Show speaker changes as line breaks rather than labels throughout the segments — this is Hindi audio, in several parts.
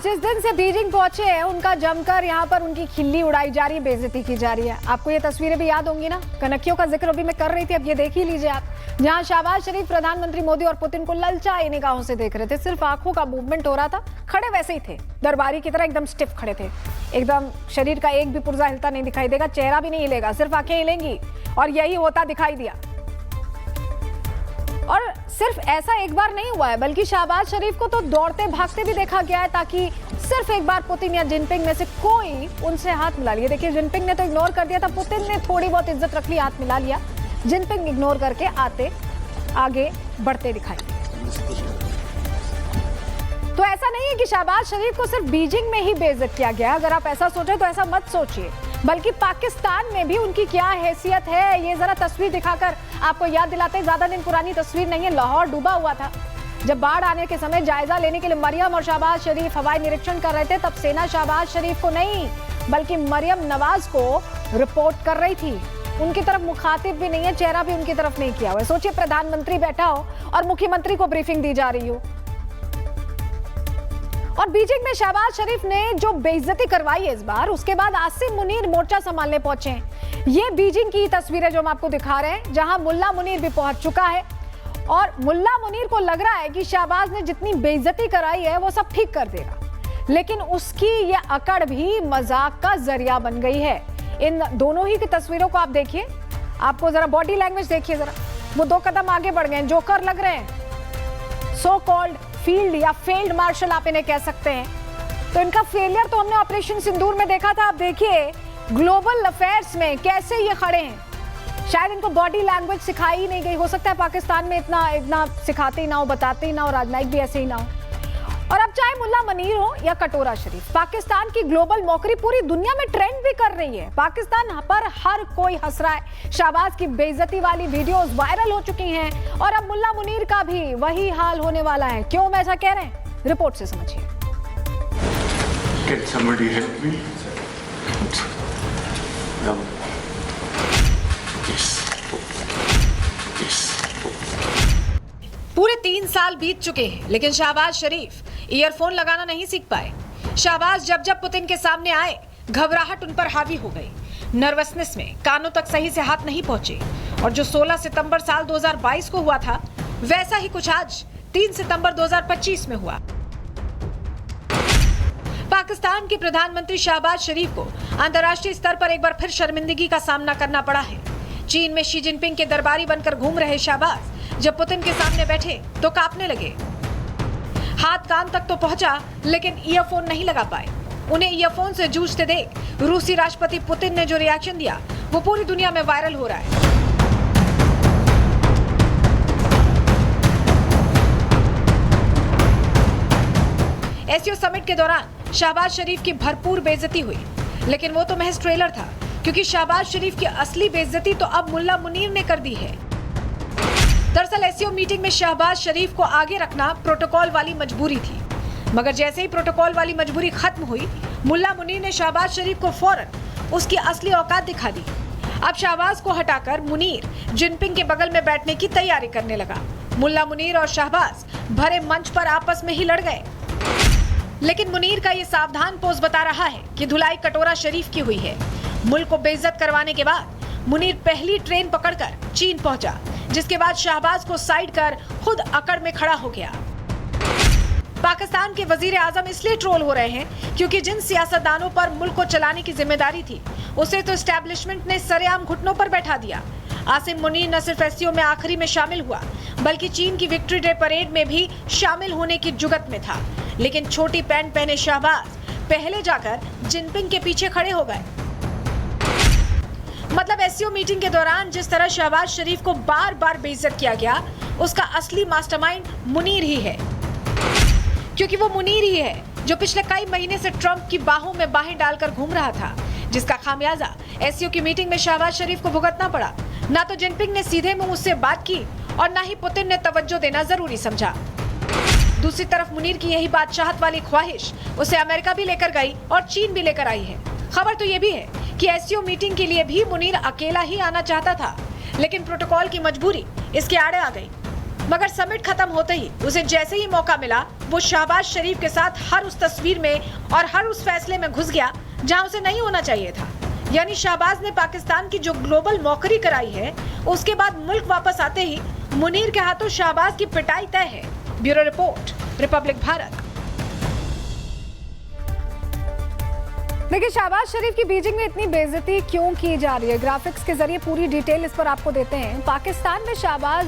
जिस दिन से बीजिंग पहुंचे हैं उनका जमकर यहाँ पर उनकी खिल्ली उड़ाई जा रही है, बेइज्जती की जा रही है। आपको ये तस्वीरें भी याद होंगी ना, कनक्कियों का जिक्र अभी मैं कर रही थी, अब ये देख ही लीजिए आप, जहाँ शहबाज शरीफ प्रधानमंत्री मोदी और पुतिन को ललचाई निगाहों से देख रहे थे। सिर्फ आंखों का मूवमेंट हो रहा था, खड़े वैसे ही थे, दरबारी की तरह एकदम स्टिफ खड़े थे, एकदम शरीर का एक भी पुर्जा हिलता नहीं दिखाई देगा, चेहरा भी नहीं हिलेगा, सिर्फ आंखें हिलेंगी। और यही होता दिखाई दिया। और सिर्फ ऐसा एक बार नहीं हुआ है, बल्कि शहबाज शरीफ को तो दौड़ते भागते भी देखा गया है, ताकि सिर्फ एक बार पुतिन या जिनपिंग में से कोई उनसे हाथ मिला लिया। देखिए, जिनपिंग ने तो इग्नोर कर दिया था, पुतिन ने थोड़ी बहुत इज्जत रख ली, हाथ मिला लिया। जिनपिंग इग्नोर करके आगे बढ़ते दिखाई। तो ऐसा नहीं है कि शहबाज शरीफ को सिर्फ बीजिंग में ही बेइज्जत किया गया। अगर आप ऐसा सोचे तो ऐसा मत सोचिए, बल्कि पाकिस्तान में भी उनकी क्या हैसियत है, ये जरा तस्वीर दिखाकर आपको याद दिलाते हैं। ज्यादा दिन पुरानी तस्वीर नहीं है, लाहौर डूबा हुआ था। जब बाढ़ आने के समय जायजा लेने के लिए मरियम और शहबाज शरीफ हवाई निरीक्षण कर रहे थे, तब सेना शहबाज शरीफ को नहीं बल्कि मरियम नवाज को रिपोर्ट कर रही थी। उनकी तरफ मुखातिब भी नहीं है, चेहरा भी उनकी तरफ नहीं किया हुआ है। सोचिए, प्रधानमंत्री बैठा हो और मुख्यमंत्री को ब्रीफिंग दी जा रही हो। और बीजिंग में शहबाज शरीफ ने जो बेइज्जती करवाई है इस बार, उसके बाद आसिम मुनीर मोर्चा संभालने पहुंचे हैं। ये बीजिंग की तस्वीरें जो हम आपको दिखा रहे हैं, जहां मुल्ला मुनीर भी पहुंच चुका है। और मुल्ला मुनीर को लग रहा है कि शहबाज ने जितनी बेइज्जती कराई है वो सब ठीक कर देगा, लेकिन उसकी ये अकड़ भी मजाक का जरिया बन गई है। इन दोनों ही की तस्वीरों को आप देखिए, आपको जरा बॉडी लैंग्वेज देखिए, जरा वो 2 कदम आगे बढ़ गए, जोकर लग रहे हैं। सो कॉल्ड फील्ड या फेल्ड मार्शल आप इन्हें कह सकते हैं। तो इनका फेलियर तो हमने ऑपरेशन सिंदूर में देखा था। आप देखिए ग्लोबल अफेयर्स में कैसे ये खड़े हैं। शायद इनको बॉडी लैंग्वेज सिखाई ही नहीं गई, हो सकता है पाकिस्तान में इतना सिखाते ही ना हो, बताते ही ना हो, राजनयिक भी ऐसे ही ना हो। और अब चाहे मुल्ला मुनीर हो या कटोरा शरीफ, पाकिस्तान की ग्लोबल मौकरी पूरी दुनिया में ट्रेंड भी कर रही है। पाकिस्तान पर हर कोई हंस रहा है। शहबाज की बेइज्जती वाली वीडियोस वायरल हो चुकी हैं और अब मुल्ला मुनीर का भी वही हाल होने वाला है। क्यों मैं ऐसा कह रहे हैं, रिपोर्ट से समझिए।
Can somebody help me? No. Yes. Yes.
पूरे 3 साल बीत चुके हैं, लेकिन शहबाज शरीफ ईयरफोन लगाना नहीं सीख पाए। शहबाज जब पुतिन के सामने आए, घबराहट उन पर हावी हो गई। नर्वसनेस में कानों तक सही से हाथ नहीं पहुंचे। और जो 16 सितंबर साल 2022 को हुआ था, वैसा ही कुछ आज 3 सितंबर 2025 में हुआ। पाकिस्तान के प्रधानमंत्री शहबाज शरीफ को अंतर्राष्ट्रीय स्तर पर एक बार फिर शर्मिंदगी का सामना करना पड़ा है। चीन में शी जिनपिंग के दरबारी बनकर घूम रहे शहबाज जब पुतिन के सामने बैठे तो कांपने लगे। हाथ कान तक तो पहुंचा, लेकिन ईयरफोन नहीं लगा पाए। उन्हें ईयरफोन से जूझते देख रूसी राष्ट्रपति पुतिन ने जो रिएक्शन दिया, वो पूरी दुनिया में वायरल हो रहा है। एससीओ समिट के दौरान शहबाज शरीफ की भरपूर बेइज्जती हुई, लेकिन वो तो महज ट्रेलर था, क्योंकि शहबाज शरीफ की असली बेइज्जती तो अब मुल्ला मुनीर ने कर दी है। दरअसल एससीओ मीटिंग में शहबाज शरीफ को आगे रखना प्रोटोकॉल वाली मजबूरी थी, मगर जैसे ही प्रोटोकॉल वाली मजबूरी खत्म हुई, मुल्ला मुनीर ने शहबाज शरीफ को फौरन उसकी असली औकात दिखा दी। अब शहबाज को हटाकर मुनीर जिनपिंग के बगल में बैठने की तैयारी करने लगा। मुल्ला मुनीर और शहबाज भरे मंच पर आपस में ही लड़ गए, लेकिन मुनीर का ये सावधान पोज बता रहा है कि धुलाई कटोरा शरीफ की हुई है। मुल्क को बेइज्जत करवाने के बाद मुनीर पहली ट्रेन पकड़कर चीन पहुंचा, जिसके बाद शहबाज को साइड कर खुद अकड़ में खड़ा हो गया। पाकिस्तान के वजीर आजम इसलिए ट्रोल हो रहे हैं क्योंकि जिन सियासतदानों पर मुल्क को चलाने की जिम्मेदारी थी, उसे तो एस्टैब्लिशमेंट ने सरेआम घुटनों पर बैठा दिया। आसिम मुनीर न सिर्फ एससीओ में आखिरी में शामिल हुआ, बल्कि चीन की विक्ट्री डे परेड में भी शामिल होने की जुगत में था। लेकिन छोटी पैंट पहने शहबाज पहले जाकर जिनपिंग के पीछे खड़े हो गए। मतलब एससीओ मीटिंग के दौरान जिस तरह शहबाज शरीफ को बार बार बेइज्जत किया गया, उसका असली मास्टरमाइंड मुनीर ही है, क्योंकि वो मुनीर ही है जो पिछले कई महीने से ट्रंप की बाहों में बाहें डालकर घूम रहा था, जिसका खामियाजा एससीओ की मीटिंग में शहबाज शरीफ को भुगतना पड़ा। ना तो जिनपिंग ने सीधे मुंह उससे बात की और ना ही पुतिन ने तवज्जो देना जरूरी समझा। दूसरी तरफ मुनीर की यही बादशाहत वाली ख्वाहिश उसे अमेरिका भी लेकर गई और चीन भी लेकर आई है। खबर तो ये भी है कि एससीओ मीटिंग के लिए भी मुनीर अकेला ही आना चाहता था, लेकिन प्रोटोकॉल की मजबूरी इसके आड़े आ गई। मगर समिट खत्म होते ही उसे जैसे ही मौका मिला वो शहबाज शरीफ के साथ हर उस तस्वीर में और हर उस फैसले में घुस गया जहां उसे नहीं होना चाहिए था। यानी शहबाज ने पाकिस्तान की जो ग्लोबल मौकरी कराई है, उसके बाद मुल्क वापस आते ही मुनीर के हाथों शहबाज की पिटाई तय है। Bureau report, Republic Bharat.
देखिए, शहबाज शरीफ की बीजिंग में इतनी बेइज्जती क्यों की जा रही है, ग्राफिक्स के जरिए पूरी डिटेल इस पर आपको देते हैं। पाकिस्तान में शहबाज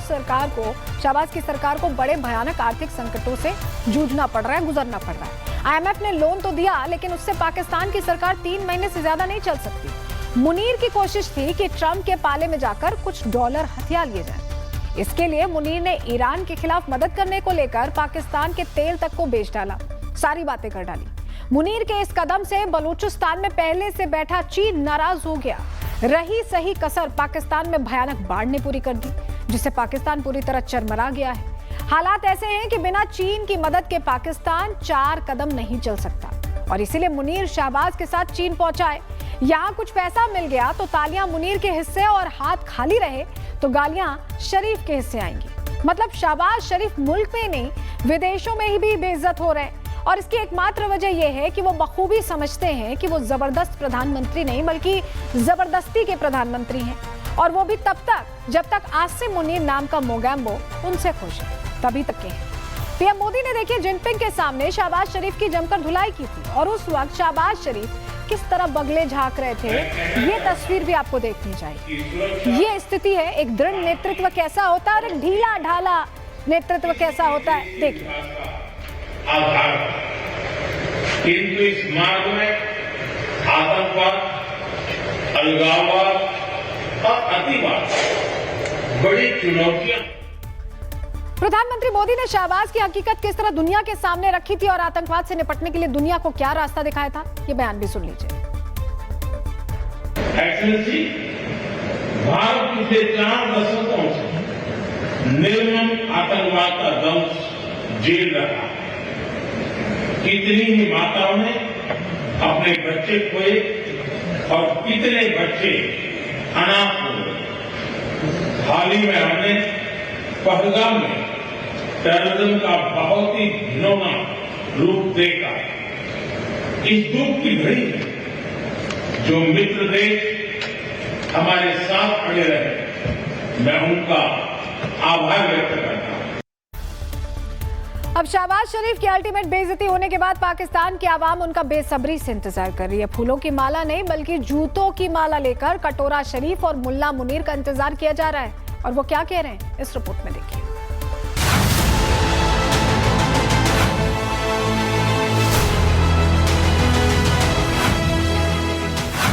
की सरकार को बड़े भयानक आर्थिक संकटों से जूझना पड़ रहा है, गुजरना पड़ रहा है। IMF ने लोन तो दिया, लेकिन उससे पाकिस्तान की सरकार 3 महीने से ज्यादा नहीं चल सकती। मुनीर की कोशिश थी कि ट्रंप के पाले में जाकर कुछ डॉलर हथिया लिए जाए। इसके लिए मुनीर ने ईरान के खिलाफ मदद करने को लेकर पाकिस्तान के तेल तक को बेच डाला, सारी बातें कर डाली। मुनीर के इस कदम से बलूचिस्तान में पहले से बैठा चीन नाराज हो गया। रही सही कसर पाकिस्तान में भयानक बाढ़ ने पूरी कर दी, जिससे पाकिस्तान पूरी तरह चरमरा गया है। हालात ऐसे हैं कि बिना चीन की मदद के पाकिस्तान 4 कदम नहीं चल सकता, और इसीलिए मुनीर शहबाज के साथ चीन पहुंचाए। यहाँ कुछ पैसा मिल गया तो तालियां मुनीर के हिस्से, और हाथ खाली रहे तो गालियां शरीफ के हिस्से आएंगी। मतलब शहबाज शरीफ मुल्क में नहीं, विदेशों में ही भी बेइज्जत हो रहे हैं। और इसकी एकमात्र वजह यह है कि वो बखूबी समझते हैं कि वो जबरदस्त प्रधानमंत्री नहीं, बल्कि जबरदस्ती के प्रधानमंत्री हैं, और वो भी तब तक जब तक आसिम मुनीर नाम का मोगैम्बो उनसे खुश है, तभी तक के हैं। पीएम मोदी ने देखिए जिनपिंग के सामने शहबाज शरीफ की जमकर धुलाई की थी, और उस वक्त शहबाज शरीफ किस तरह बगले झांक रहे थे, ये तस्वीर भी आपको देखनी चाहिए। ये स्थिति है, एक दृढ़ नेतृत्व कैसा होता है और एक ढीला ढाला नेतृत्व कैसा होता है, देखिए।
आधार, किंतु इस मार्ग में आतंकवाद, अलगाववाद और अतिवाद बड़ी चुनौतियां।
प्रधानमंत्री मोदी ने शहबाज की हकीकत किस तरह दुनिया के सामने रखी थी और आतंकवाद से निपटने के लिए दुनिया को क्या रास्ता दिखाया था, ये बयान भी सुन लीजिए।
एक्सेलेंसी, भारत पिछले 4 दशकों से निर्मम आतंकवाद का दंश झेल रहा है। कितनी ही माताओं ने अपने बच्चे खोए और कितने बच्चे अनाथ हो गए। हाल ही में हमने पहलगाम में टेररिज्म का बहुत ही घिनौना रूप देखा। इस दुख की घड़ी में जो मित्र देश हमारे साथ खड़े रहे, मैं उनका आभार व्यक्त करता हूं।
अब शहबाज शरीफ की अल्टीमेट बेइज्जती होने के बाद पाकिस्तान की आवाम उनका बेसब्री से इंतजार कर रही है। फूलों की माला नहीं, बल्कि जूतों की माला लेकर कटोरा शरीफ और मुल्ला मुनीर का इंतजार किया जा रहा है। और वो क्या कह रहे हैं, इस रिपोर्ट में देखिए।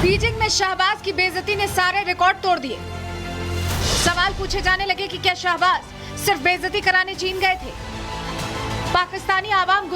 बीजिंग में शहबाज की बेइज्जती ने सारे रिकॉर्ड तोड़ दिए। सवाल पूछे जाने लगे कि क्या शहबाज सिर्फ बेइज्जती कराने चीन गए थे। पाकिस्तानी आवाम